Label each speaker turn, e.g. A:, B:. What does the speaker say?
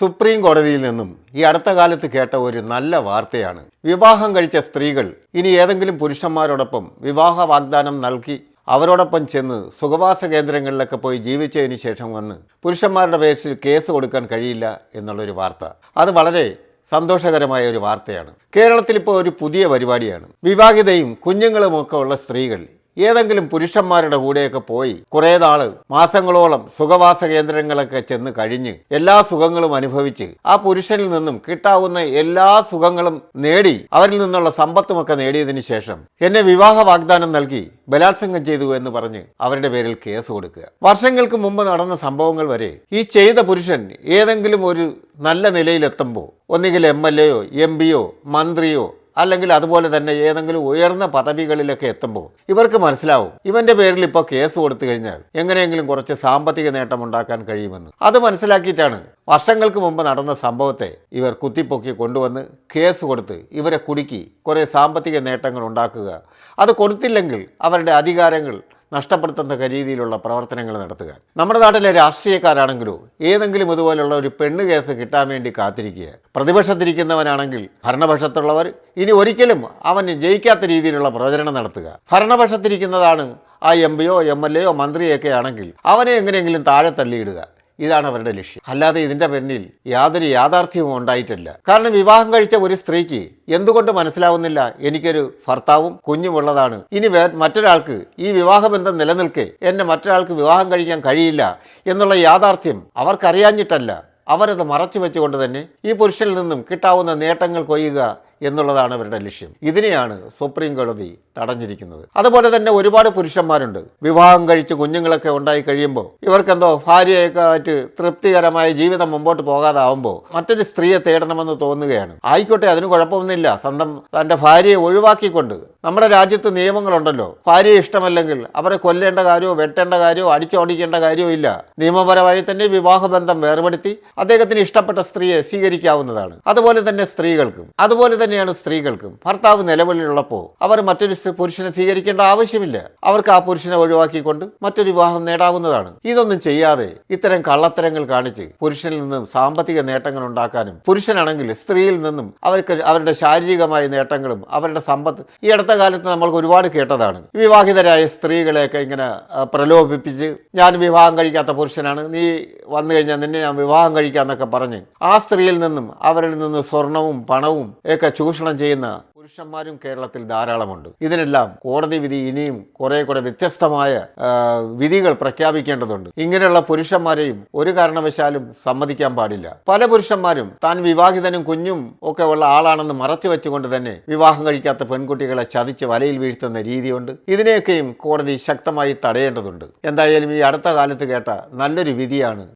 A: Supreme കോടതിയിൽ നിന്നും ഈ അടുത്ത കാലത്ത് കേട്ട ഒരു നല്ല വാർത്തയാണ്. വിവാഹം കഴിച്ച സ്ത്രീകൾ ഇനി ഏതെങ്കിലും പുരുഷന്മാരോടൊപ്പം വിവാഹ വാഗ്ദാനം നൽകി അവരോടൊപ്പം ചെന്ന് സുഖവാസ കേന്ദ്രങ്ങളിലൊക്കെ പോയി ജീവിച്ചതിന് ശേഷം വന്ന് പുരുഷന്മാരുടെ പേരിൽ കേസ് കൊടുക്കാൻ കഴിയില്ല എന്നുള്ളൊരു വാർത്ത. അത് വളരെ സന്തോഷകരമായ ഒരു വാർത്തയാണ്. കേരളത്തിൽ ഇപ്പോൾ ഒരു പുതിയ പരിപാടിയാണ്. വിവാഹിതയും കുഞ്ഞുങ്ങളുമൊക്കെ ഉള്ള സ്ത്രീകൾ ഏതെങ്കിലും പുരുഷന്മാരുടെ കൂടെയൊക്കെ പോയി കുറേ നാള് മാസങ്ങളോളം സുഖവാസ കേന്ദ്രങ്ങളൊക്കെ ചെന്ന് കഴിഞ്ഞ് എല്ലാ സുഖങ്ങളും അനുഭവിച്ച് ആ പുരുഷനിൽ നിന്നും കിട്ടാവുന്ന എല്ലാ സുഖങ്ങളും നേടി അവരിൽ നിന്നുള്ള സമ്പത്തുമൊക്കെ നേടിയതിന് ശേഷം എന്നെ വിവാഹ വാഗ്ദാനം നൽകി ബലാത്സംഗം ചെയ്തു എന്ന് പറഞ്ഞ് അവരുടെ പേരിൽ കേസ് കൊടുക്കുക. വർഷങ്ങൾക്ക് മുമ്പ് നടന്ന സംഭവങ്ങൾ വരെ ഈ ചെയ്ത പുരുഷൻ ഏതെങ്കിലും ഒരു നല്ല നിലയിലെത്തുമ്പോൾ ഒന്നുകിൽ MLA യോ MP യോ മന്ത്രിയോ അല്ലെങ്കിൽ അതുപോലെ തന്നെ ഏതെങ്കിലും ഉയർന്ന പദവികളിലൊക്കെ എത്തുമ്പോൾ ഇവർക്ക് മനസ്സിലാവും ഇവൻ്റെ പേരിൽ ഇപ്പോൾ കേസ് കൊടുത്തു കഴിഞ്ഞാൽ എങ്ങനെയെങ്കിലും കുറച്ച് സാമ്പത്തിക നേട്ടം ഉണ്ടാക്കാൻ കഴിയുമെന്ന്. അത് മനസ്സിലാക്കിയിട്ടാണ് വർഷങ്ങൾക്ക് മുമ്പ് നടന്ന സംഭവത്തെ ഇവർ കുത്തിപ്പൊക്കി കൊണ്ടുവന്ന് കേസ് കൊടുത്ത് ഇവരെ കുടുക്കി കുറേ സാമ്പത്തിക നേട്ടങ്ങൾ ഉണ്ടാക്കുക. അത് കൊടുത്തില്ലെങ്കിൽ അവരുടെ അധികാരങ്ങൾ നഷ്ടപ്പെടുത്തുന്ന രീതിയിലുള്ള പ്രവർത്തനങ്ങൾ നടത്തുക. നമ്മുടെ നാട്ടിലെ രാഷ്ട്രീയക്കാരാണെങ്കിലോ ഏതെങ്കിലും ഇതുപോലുള്ള ഒരു പെണ്ണ് കേസ് കിട്ടാൻ വേണ്ടി കാത്തിരിക്കുക. പ്രതിപക്ഷത്തിരിക്കുന്നവനാണെങ്കിൽ ഭരണപക്ഷത്തുള്ളവർ ഇനി ഒരിക്കലും അവന് ജയിക്കാത്ത രീതിയിലുള്ള പ്രചരണം നടത്തുക. ഭരണപക്ഷത്തിരിക്കുന്നതാണ് ആ MP യോ MLA യോ മന്ത്രിയൊക്കെ ആണെങ്കിൽ അവനെ എങ്ങനെയെങ്കിലും താഴെ തള്ളിയിടുക. ഇതാണ് അവരുടെ ലക്ഷ്യം. അല്ലാതെ ഇതിൻ്റെ പിന്നിൽ യാതൊരു യാഥാർത്ഥ്യവും ഉണ്ടായിട്ടില്ല. കാരണം വിവാഹം കഴിച്ച ഒരു സ്ത്രീക്ക് എന്തുകൊണ്ട് മനസ്സിലാവുന്നില്ല എനിക്കൊരു ഭർത്താവും കുഞ്ഞുമുള്ളതാണ്, ഇനി മറ്റൊരാൾക്ക് ഈ വിവാഹബന്ധം നിലനിൽക്കെ എന്നെ മറ്റൊരാൾക്ക് വിവാഹം കഴിക്കാൻ കഴിയില്ല എന്നുള്ള യാഥാർത്ഥ്യം അവർക്കറിയാഞ്ഞിട്ടല്ല, അവരത് മറച്ചു വെച്ചുകൊണ്ട് തന്നെ ഈ പുരുഷനിൽ നിന്നും കിട്ടാവുന്ന നേട്ടങ്ങൾ കൊയ്യുക എന്നുള്ളതാണ് അവരുടെ ലക്ഷ്യം. ഇതിനെയാണ് സുപ്രീം കോടതി തടഞ്ഞിരിക്കുന്നത്. അതുപോലെ തന്നെ ഒരുപാട് പുരുഷന്മാരുണ്ട് വിവാഹം കഴിച്ച് കുഞ്ഞുങ്ങളൊക്കെ ഉണ്ടായി കഴിയുമ്പോൾ ഇവർക്കെന്തോ ഭാര്യയൊക്കെ ആയിട്ട് തൃപ്തികരമായ ജീവിതം മുമ്പോട്ട് പോകാതാവുമ്പോൾ മറ്റൊരു സ്ത്രീയെ തേടണമെന്ന് തോന്നുകയാണ്. ആയിക്കോട്ടെ, അതിന് കുഴപ്പമൊന്നുമില്ല. തൻ്റെ ഭാര്യയെ ഒഴിവാക്കിക്കൊണ്ട് നമ്മുടെ രാജ്യത്ത് നിയമങ്ങളുണ്ടല്ലോ. ഭാര്യയെ ഇഷ്ടമല്ലെങ്കിൽ അവരെ കൊല്ലേണ്ട കാര്യമോ വെട്ടേണ്ട കാര്യമോ അടിച്ചോടിക്കേണ്ട കാര്യമോ ഇല്ല. നിയമപരമായി തന്നെ വിവാഹബന്ധം വേർപെടുത്തി അദ്ദേഹത്തിന് ഇഷ്ടപ്പെട്ട സ്ത്രീയെ സ്വീകരിക്കാവുന്നതാണ്. അതുപോലെ തന്നെ സ്ത്രീകൾക്കും ഭർത്താവ് നിലവിലുള്ളപ്പോൾ അവർ മറ്റൊരു പുരുഷനെ സ്വീകരിക്കേണ്ട ആവശ്യമില്ല. അവർക്ക് ആ പുരുഷനെ ഒഴിവാക്കിക്കൊണ്ട് മറ്റൊരു വിവാഹം നേടാവുന്നതാണ്. ഇതൊന്നും ചെയ്യാതെ ഇത്തരം കള്ളത്തരങ്ങൾ കാണിച്ച് പുരുഷനിൽ നിന്നും സാമ്പത്തിക നേട്ടങ്ങൾ ഉണ്ടാക്കാനും പുരുഷനാണെങ്കിൽ സ്ത്രീയിൽ നിന്നും അവരുടെ ശാരീരികമായ നേട്ടങ്ങളും അവരുടെ സമ്പത്ത് ഈ അടുത്ത കാലത്ത് നമ്മൾക്ക് ഒരുപാട് കേട്ടതാണ്. വിവാഹിതരായ സ്ത്രീകളെയൊക്കെ ഇങ്ങനെ പ്രലോഭിപ്പിച്ച് ഞാൻ വിവാഹം കഴിക്കാത്ത പുരുഷനാണ്, നീ വന്നു കഴിഞ്ഞാൽ നിന്നെ ഞാൻ വിവാഹം കഴിക്കാന്നൊക്കെ പറഞ്ഞ് ആ സ്ത്രീയിൽ നിന്നും അവരിൽ നിന്ന് സ്വർണവും പണവും ഒക്കെ ചൂഷണം ചെയ്യുന്ന പുരുഷന്മാരും കേരളത്തിൽ ധാരാളമുണ്ട്. ഇതിനെല്ലാം കോടതി വിധി ഇനിയും കുറെ കൂടെ വ്യത്യസ്തമായ വിധികൾ പ്രഖ്യാപിക്കേണ്ടതുണ്ട്. ഇങ്ങനെയുള്ള പുരുഷന്മാരെയും ഒരു കാരണവശാലും സമ്മതിക്കാൻ പാടില്ല. പല പുരുഷന്മാരും താൻ വിവാഹിതനും കുഞ്ഞും ഒക്കെ ഉള്ള ആളാണെന്ന് മറച്ചു വെച്ചുകൊണ്ട് തന്നെ വിവാഹം കഴിക്കാത്ത പെൺകുട്ടികളെ ചതിച്ച് വലയിൽ വീഴ്ത്തുന്ന രീതിയുണ്ട്. ഇതിനെയൊക്കെയും കോടതി ശക്തമായി തടയേണ്ടതുണ്ട്. എന്തായാലും ഈ അടുത്ത കാലത്ത് കേട്ട നല്ലൊരു വിധിയാണ്